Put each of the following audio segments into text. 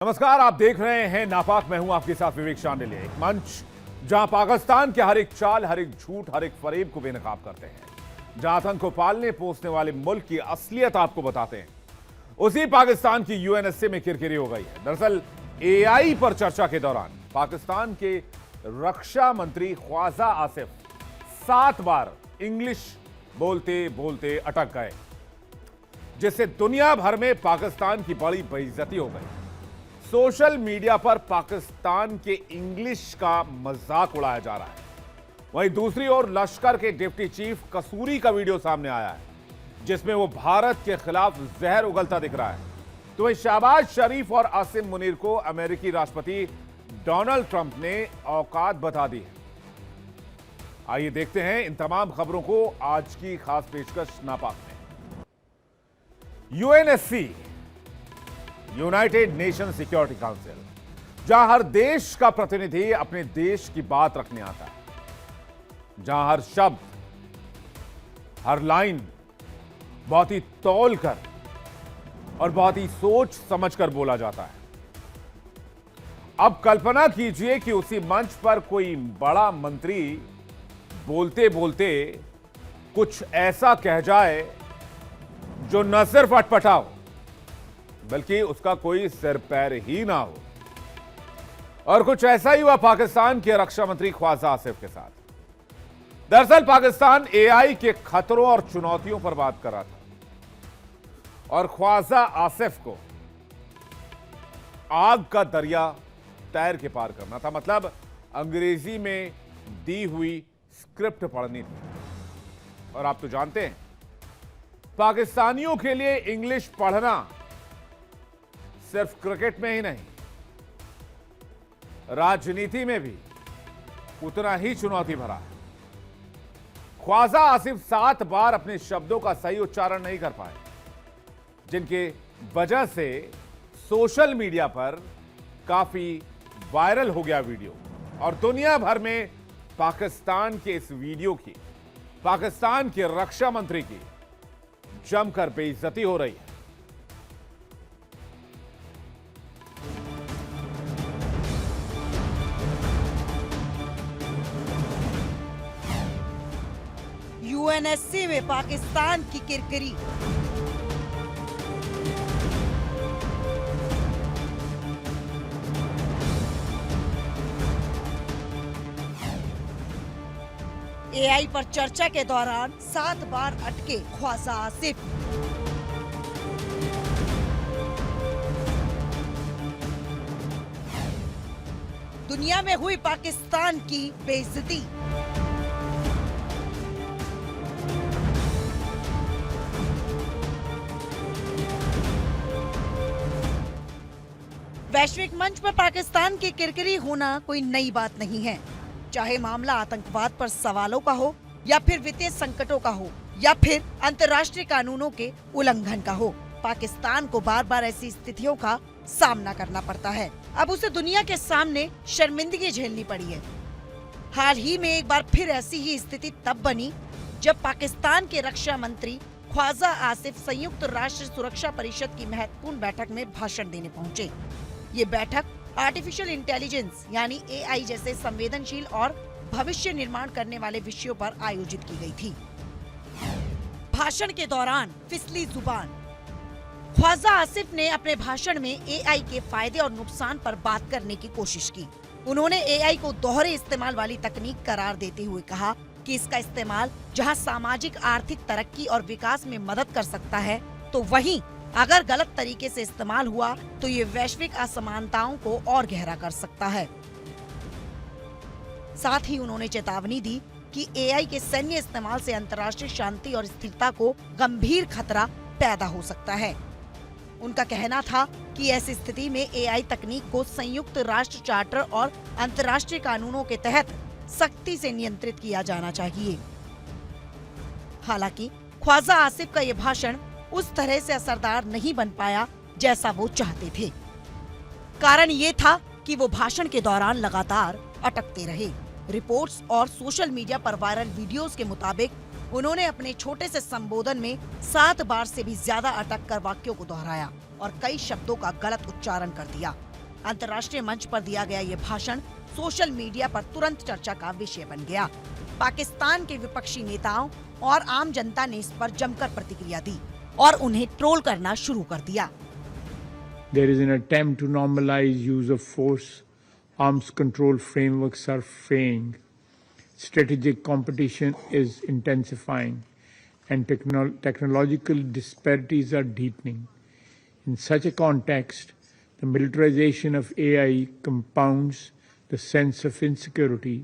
नमस्कार, आप देख रहे हैं नापाक। मैं हूं आपके साथ विवेक शांडिल्य। एक मंच जहां पाकिस्तान के हर एक चाल, हर एक झूठ, हर एक फरेब को बेनकाब करते हैं, जहां आतंक को पालने पोसने वाले मुल्क की असलियत आपको बताते हैं। उसी पाकिस्तान की यूएनएससी में किरकिरी हो गई है। दरअसल एआई पर चर्चा के दौरान पाकिस्तान के रक्षा मंत्री ख्वाजा आसिफ 7 बार इंग्लिश बोलते बोलते अटक गए, जिससे दुनिया भर में पाकिस्तान की बड़ी बेइज्जती हो गई। सोशल मीडिया पर पाकिस्तान के इंग्लिश का मजाक उड़ाया जा रहा है। वहीं दूसरी ओर लश्कर के डिप्टी चीफ कसूरी का वीडियो सामने आया है, जिसमें वो भारत के खिलाफ जहर उगलता दिख रहा है। तो वहीं शहबाज शरीफ और आसिम मुनीर को अमेरिकी राष्ट्रपति डोनाल्ड ट्रंप ने औकात बता दी है। आइए देखते हैं इन तमाम खबरों को आज की खास पेशकश नापाक में। UNSC, United nation security council, जहां हर देश का प्रतिनिधि अपने देश की बात रखने आता है, जहां हर शब्द, हर लाइन बहुत ही तौल कर और बहुत ही सोच समझकर बोला जाता है। अब कल्पना कीजिए कि उसी मंच पर कोई बड़ा मंत्री बोलते बोलते कुछ ऐसा कह जाए जो न सिर्फ अटपटा हो, बल्कि उसका कोई सिर पैर ही ना हो। और कुछ ऐसा ही हुआ पाकिस्तान के रक्षा मंत्री ख्वाजा आसिफ के साथ। दरअसल पाकिस्तान एआई के खतरों और चुनौतियों पर बात कर रहा था, और ख्वाजा आसिफ को आग का दरिया तैर के पार करना था। मतलब अंग्रेजी में दी हुई स्क्रिप्ट पढ़नी थी। और आप तो जानते हैं, पाकिस्तानियों के लिए इंग्लिश पढ़ना सिर्फ क्रिकेट में ही नहीं, राजनीति में भी उतना ही चुनौती भरा है। ख्वाजा आसिफ 7 बार अपने शब्दों का सही उच्चारण नहीं कर पाए, जिनके वजह से सोशल मीडिया पर काफी वायरल हो गया वीडियो। और दुनिया भर में पाकिस्तान के इस वीडियो की, पाकिस्तान के रक्षा मंत्री की जमकर बेइज्जती हो रही है। यूएनएससी में पाकिस्तान की किरकिरी। एआई पर चर्चा के दौरान 7 बार अटके ख्वाजा आसिफ। दुनिया में हुई पाकिस्तान की बेइज्जती। वैश्विक मंच पर पाकिस्तान की किरकिरी होना कोई नई बात नहीं है। चाहे मामला आतंकवाद पर सवालों का हो, या फिर वित्तीय संकटों का हो, या फिर अंतर्राष्ट्रीय कानूनों के उल्लंघन का हो, पाकिस्तान को बार बार ऐसी स्थितियों का सामना करना पड़ता है। अब उसे दुनिया के सामने शर्मिंदगी झेलनी पड़ी है। हाल ही में एक बार फिर ऐसी ही स्थिति तब बनी जब पाकिस्तान के रक्षा मंत्री ख्वाजा आसिफ संयुक्त राष्ट्र सुरक्षा परिषद की महत्वपूर्ण बैठक में भाषण देने पहुंचे। ये बैठक आर्टिफिशियल इंटेलिजेंस यानी एआई जैसे संवेदनशील और भविष्य निर्माण करने वाले विषयों पर आयोजित की गई थी। भाषण के दौरान फिसली जुबान। ख्वाजा आसिफ ने अपने भाषण में एआई के फायदे और नुकसान पर बात करने की कोशिश की। उन्होंने एआई को दोहरे इस्तेमाल वाली तकनीक करार देते हुए कहा कि इसका इस्तेमाल जहां सामाजिक आर्थिक तरक्की और विकास में मदद कर सकता है, तो वहीं अगर गलत तरीके से इस्तेमाल हुआ तो ये वैश्विक असमानताओं को और गहरा कर सकता है। साथ ही उन्होंने चेतावनी दी कि एआई के सैन्य इस्तेमाल से अंतर्राष्ट्रीय शांति और स्थिरता को गंभीर खतरा पैदा हो सकता है। उनका कहना था कि ऐसी स्थिति में एआई तकनीक को संयुक्त राष्ट्र चार्टर और अंतर्राष्ट्रीय कानूनों के तहत सख्ती से नियंत्रित किया जाना चाहिए। हालांकि ख्वाजा आसिफ का ये भाषण उस तरह से असरदार नहीं बन पाया जैसा वो चाहते थे। कारण ये था कि वो भाषण के दौरान लगातार अटकते रहे। रिपोर्ट्स और सोशल मीडिया पर वायरल वीडियोस के मुताबिक उन्होंने अपने छोटे से संबोधन में 7 बार से भी ज्यादा अटक कर वाक्यों को दोहराया और कई शब्दों का गलत उच्चारण कर दिया। अंतर्राष्ट्रीय मंच पर दिया गया ये भाषण सोशल मीडिया पर तुरंत चर्चा का विषय बन गया। पाकिस्तान के विपक्षी नेताओं और आम जनता ने इस पर जमकर प्रतिक्रिया दी और उन्हें ट्रोल करना शुरू कर दिया। There is an attempt to normalize use of force. Arms control frameworks are fraying. Strategic competition is intensifying, and technological disparities are deepening. In such a context, the militarization of AI compounds the sense of insecurity,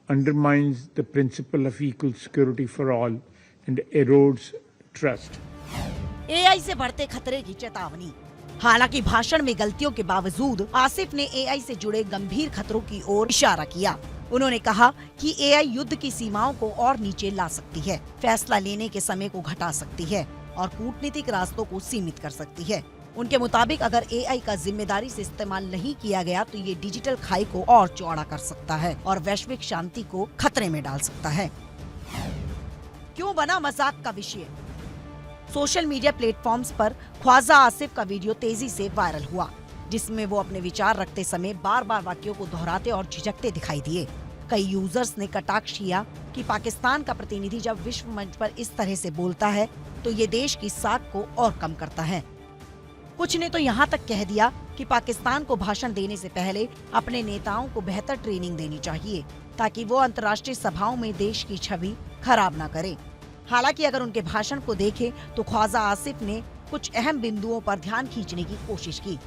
undermines the principle of equal security for all, and erodes trust. AI से बढ़ते खतरे की चेतावनी। हालांकि भाषण में गलतियों के बावजूद आसिफ ने एआई से जुड़े गंभीर खतरों की ओर इशारा किया। उन्होंने कहा कि एआई युद्ध की सीमाओं को और नीचे ला सकती है, फैसला लेने के समय को घटा सकती है और कूटनीतिक रास्तों को सीमित कर सकती है। उनके मुताबिक अगर एआई का जिम्मेदारी से इस्तेमाल नहीं किया गया तो ये डिजिटल खाई को और चौड़ा कर सकता है और वैश्विक शांति को खतरे में डाल सकता है। क्यों बना मजाक का विषय? सोशल मीडिया प्लेटफॉर्म्स पर ख्वाजा आसिफ का वीडियो तेजी से वायरल हुआ, जिसमें वो अपने विचार रखते समय बार बार वाक्यों को दोहराते और झिझकते दिखाई दिए। कई यूजर्स ने कटाक्ष किया कि पाकिस्तान का प्रतिनिधि जब विश्व मंच पर इस तरह से बोलता है तो ये देश की साख को और कम करता है। कुछ ने तो यहाँ तक कह दिया कि पाकिस्तान को भाषण देने से पहले अपने नेताओं को बेहतर ट्रेनिंग देनी चाहिए ताकि वो अंतर्राष्ट्रीय सभाओं में देश की छवि खराब ना करे। हालांकि अगर उनके भाषण को देखें तो ख्वाजा आसिफ ने कुछ अहम बिंदुओं पर ध्यान खींचने की कोशिश की।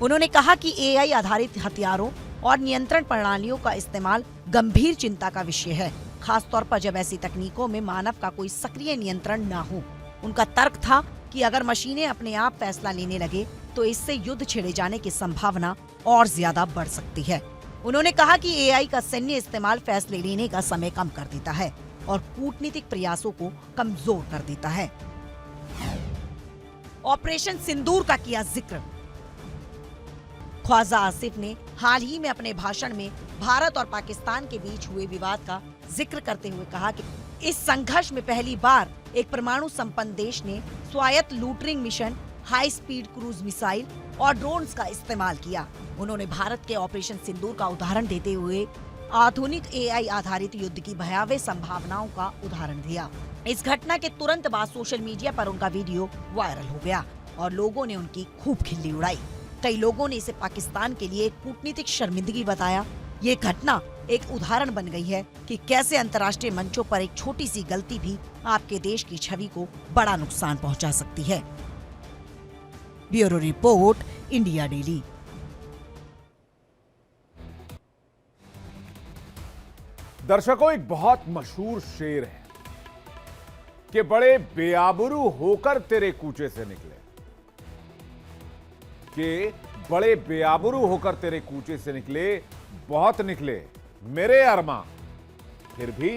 उन्होंने कहा कि एआई आधारित हथियारों और नियंत्रण प्रणालियों का इस्तेमाल गंभीर चिंता का विषय है, खासतौर पर जब ऐसी तकनीकों में मानव का कोई सक्रिय नियंत्रण न हो। उनका तर्क था कि अगर मशीनें अपने आप फैसला लेने लगे तो इससे युद्ध छिड़े जाने की संभावना और ज्यादा बढ़ सकती है। उन्होंने कहा कि एआई का सैन्य इस्तेमाल फैसले लेने का समय कम कर देता है और कूटनीतिक प्रयासों को कमजोर कर देता है। ऑपरेशन सिंदूर का किया जिक्र। ख्वाजा आसिफ ने हाल ही में अपने भाषण में भारत और पाकिस्तान के बीच हुए विवाद का जिक्र करते हुए कहा कि इस संघर्ष में पहली बार एक परमाणु संपन्न देश ने स्वायत्त loitering mission, high speed cruise missile और ड्रोन्स का इस्तेमाल किया। उन्होंने भारत के ऑपरेशन सिंदूर का उदाहरण देते हुए आधुनिक एआई आधारित युद्ध की भयावह संभावनाओं का उदाहरण दिया। इस घटना के तुरंत बाद सोशल मीडिया पर उनका वीडियो वायरल हो गया और लोगों ने उनकी खूब खिल्ली उड़ाई। कई लोगों ने इसे पाकिस्तान के लिए एक कूटनीतिक शर्मिंदगी बताया। ये घटना एक उदाहरण बन गई है कि कैसे अंतर्राष्ट्रीय मंचों पर एक छोटी सी गलती भी आपके देश की छवि को बड़ा नुकसान पहुंचा सकती है। Bureau report, India daily. दर्शकों, एक बहुत मशहूर शेर है कि बड़े बेआबरू होकर तेरे कूचे से निकले, कि बड़े बेआबरू होकर तेरे कूचे से निकले, बहुत निकले मेरे अरमा, फिर भी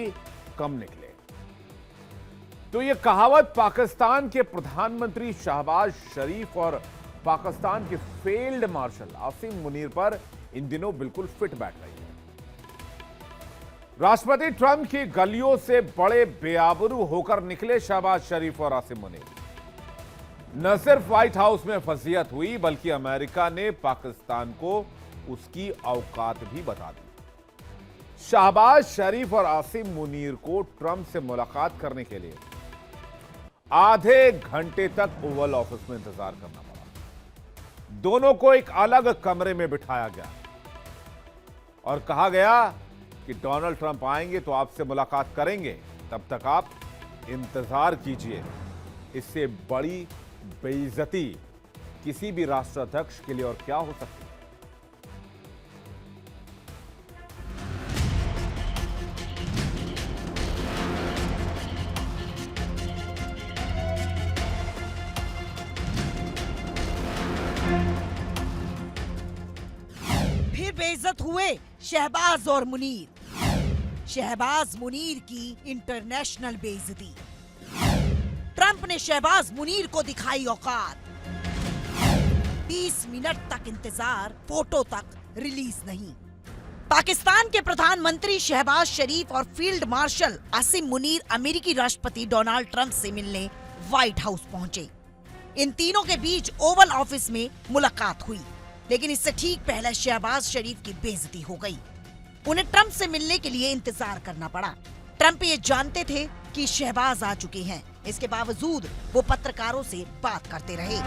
कम निकले। तो यह कहावत पाकिस्तान के प्रधानमंत्री शहबाज शरीफ और पाकिस्तान के फील्ड मार्शल आसिम मुनीर पर इन दिनों बिल्कुल फिट बैठ रही है। राष्ट्रपति ट्रंप की गलियों से बड़े बेआबरू होकर निकले शहबाज शरीफ और आसिम मुनीर। न सिर्फ व्हाइट हाउस में फजीहत हुई बल्कि अमेरिका ने पाकिस्तान को उसकी औकात भी बता दी। शहबाज शरीफ और आसिम मुनीर को ट्रंप से मुलाकात करने के लिए आधे घंटे तक ओवल ऑफिस में इंतजार करना पड़ा। दोनों को एक अलग कमरे में बिठाया गया और कहा गया कि डोनाल्ड ट्रंप आएंगे तो आपसे मुलाकात करेंगे, तब तक आप इंतजार कीजिए। इससे बड़ी बेइज्जती किसी भी राष्ट्राध्यक्ष के लिए और क्या हो सकती है। फिर बेइज्जत हुए शहबाज और मुनीर। शहबाज मुनीर की इंटरनेशनल बेइज्जती। ट्रंप ने शहबाज मुनीर को दिखाई औकात। 20 मिनट तक इंतजार, फोटो तक रिलीज नहीं। पाकिस्तान के प्रधानमंत्री शहबाज शरीफ और फील्ड मार्शल आसिम मुनीर अमेरिकी राष्ट्रपति डोनाल्ड ट्रंप से मिलने व्हाइट हाउस पहुंचे। इन तीनों के बीच ओवल ऑफिस में मुलाकात हुई। लेकिन इससे ठीक पहले शहबाज शरीफ की बेइज्जती हो गई। उन्हें ट्रंप से मिलने के लिए इंतजार करना पड़ा। ट्रंप ये जानते थे कि शहबाज आ चुके हैं, इसके बावजूद वो पत्रकारों से बात करते रहे।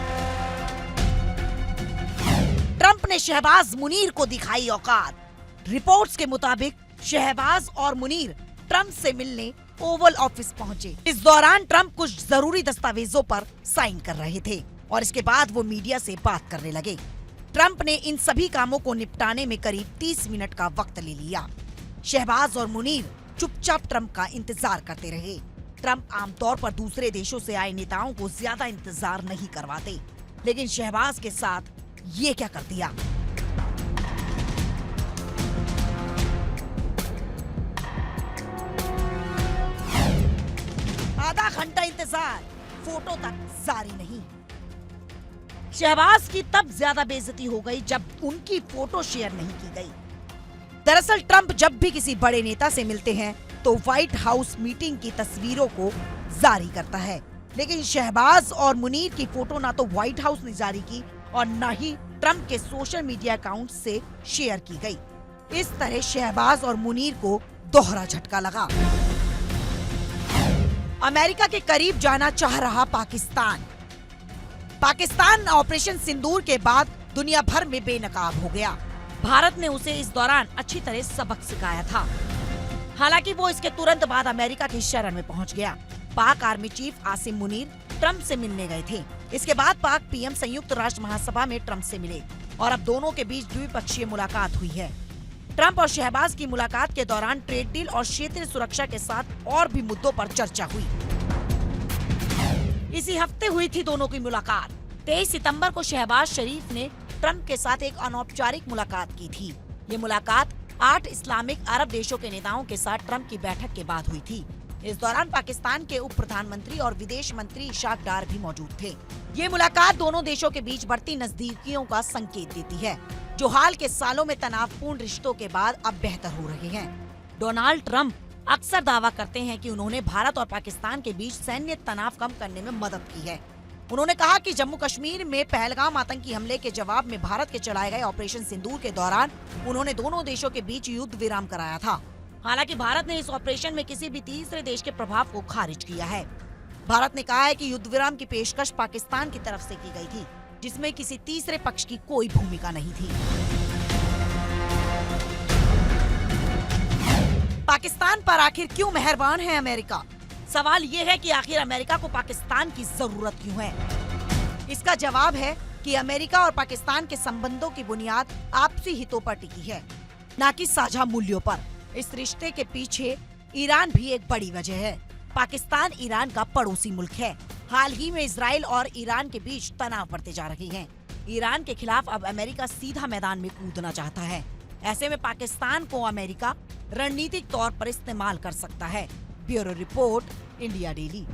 ट्रंप ने शहबाज मुनीर को दिखाई औकात। रिपोर्ट्स के मुताबिक शहबाज और मुनीर ट्रंप से मिलने ओवल ऑफिस पहुंचे। इस दौरान ट्रंप कुछ जरूरी दस्तावेजों पर साइन कर रहे थे और इसके बाद वो मीडिया से बात करने लगे। ट्रंप ने इन सभी कामों को निपटाने में करीब 30 मिनट का वक्त ले लिया। शहबाज और मुनीर चुपचाप ट्रंप का इंतजार करते रहे। ट्रंप आमतौर पर दूसरे देशों से आए नेताओं को ज्यादा इंतजार नहीं करवाते, लेकिन शहबाज के साथ ये क्या कर दिया। आधा घंटा इंतजार, फोटो तक जारी नहीं। शहबाज की तब ज्यादा बेइज्जती हो गई जब उनकी फोटो शेयर नहीं की गई। दरअसल ट्रंप जब भी किसी बड़े नेता से मिलते हैं तो व्हाइट हाउस मीटिंग की तस्वीरों को जारी करता है, लेकिन शहबाज और मुनीर की फोटो ना तो व्हाइट हाउस ने जारी की और न ही ट्रंप के सोशल मीडिया अकाउंट से शेयर की गई। इस तरह शहबाज और मुनीर को दोहरा झटका लगा। अमेरिका के करीब जाना चाह रहा पाकिस्तान। पाकिस्तान ऑपरेशन सिंदूर के बाद दुनिया भर में बेनकाब हो गया। भारत ने उसे इस दौरान अच्छी तरह सबक सिखाया था। हालांकि वो इसके तुरंत बाद अमेरिका की शरण में पहुंच गया। पाक army chief Asim Munir Trump से मिलने गए थे। इसके बाद पाक पीएम संयुक्त राष्ट्र महासभा में ट्रंप से मिले और अब दोनों के बीच द्विपक्षीय मुलाकात हुई है। ट्रंप और शहबाज की मुलाकात के दौरान ट्रेड डील और क्षेत्रीय सुरक्षा के साथ और भी मुद्दों पर चर्चा हुई। इसी हफ्ते हुई थी दोनों की मुलाकात। 23 सितंबर को शहबाज शरीफ ने ट्रंप के साथ एक अनौपचारिक मुलाकात की थी। ये मुलाकात 8 इस्लामिक अरब देशों के नेताओं के साथ ट्रंप की बैठक के बाद हुई थी। इस दौरान पाकिस्तान के उप प्रधानमंत्री और विदेश मंत्री इशाक डार भी मौजूद थे। ये मुलाकात दोनों देशों के बीच बढ़ती नजदीकियों का संकेत देती है, जो हाल के सालों में तनावपूर्ण रिश्तों के बाद अब बेहतर हो रहे हैं। डोनाल्ड ट्रंप अक्सर दावा करते हैं कि उन्होंने भारत और पाकिस्तान के बीच सैन्य तनाव कम करने में मदद की है। उन्होंने कहा कि जम्मू कश्मीर में पहलगाम आतंकी हमले के जवाब में भारत के चलाए गए ऑपरेशन सिंदूर के दौरान उन्होंने दोनों देशों के बीच युद्ध विराम कराया था। हालांकि भारत ने इस ऑपरेशन में किसी भी तीसरे देश के प्रभाव को खारिज किया है। भारत ने कहा है कि युद्ध विराम की पेशकश पाकिस्तान की तरफ से की गई थी, जिसमें किसी तीसरे पक्ष की कोई भूमिका नहीं थी। पाकिस्तान पर आखिर क्यों मेहरबान है अमेरिका? सवाल ये है कि आखिर अमेरिका को पाकिस्तान की जरूरत क्यों है? इसका जवाब है कि अमेरिका और पाकिस्तान के संबंधों की बुनियाद आपसी हितों पर टिकी है, न कि साझा मूल्यों पर। इस रिश्ते के पीछे ईरान भी एक बड़ी वजह है। पाकिस्तान ईरान का पड़ोसी मुल्क है। हाल ही में इजराइल और ईरान के बीच तनाव बढ़ते जा रहे हैं। ईरान के खिलाफ अब अमेरिका सीधा मैदान में कूदना चाहता है। ऐसे में पाकिस्तान को अमेरिका रणनीतिक तौर पर इस्तेमाल कर सकता है। Bureau report, India daily.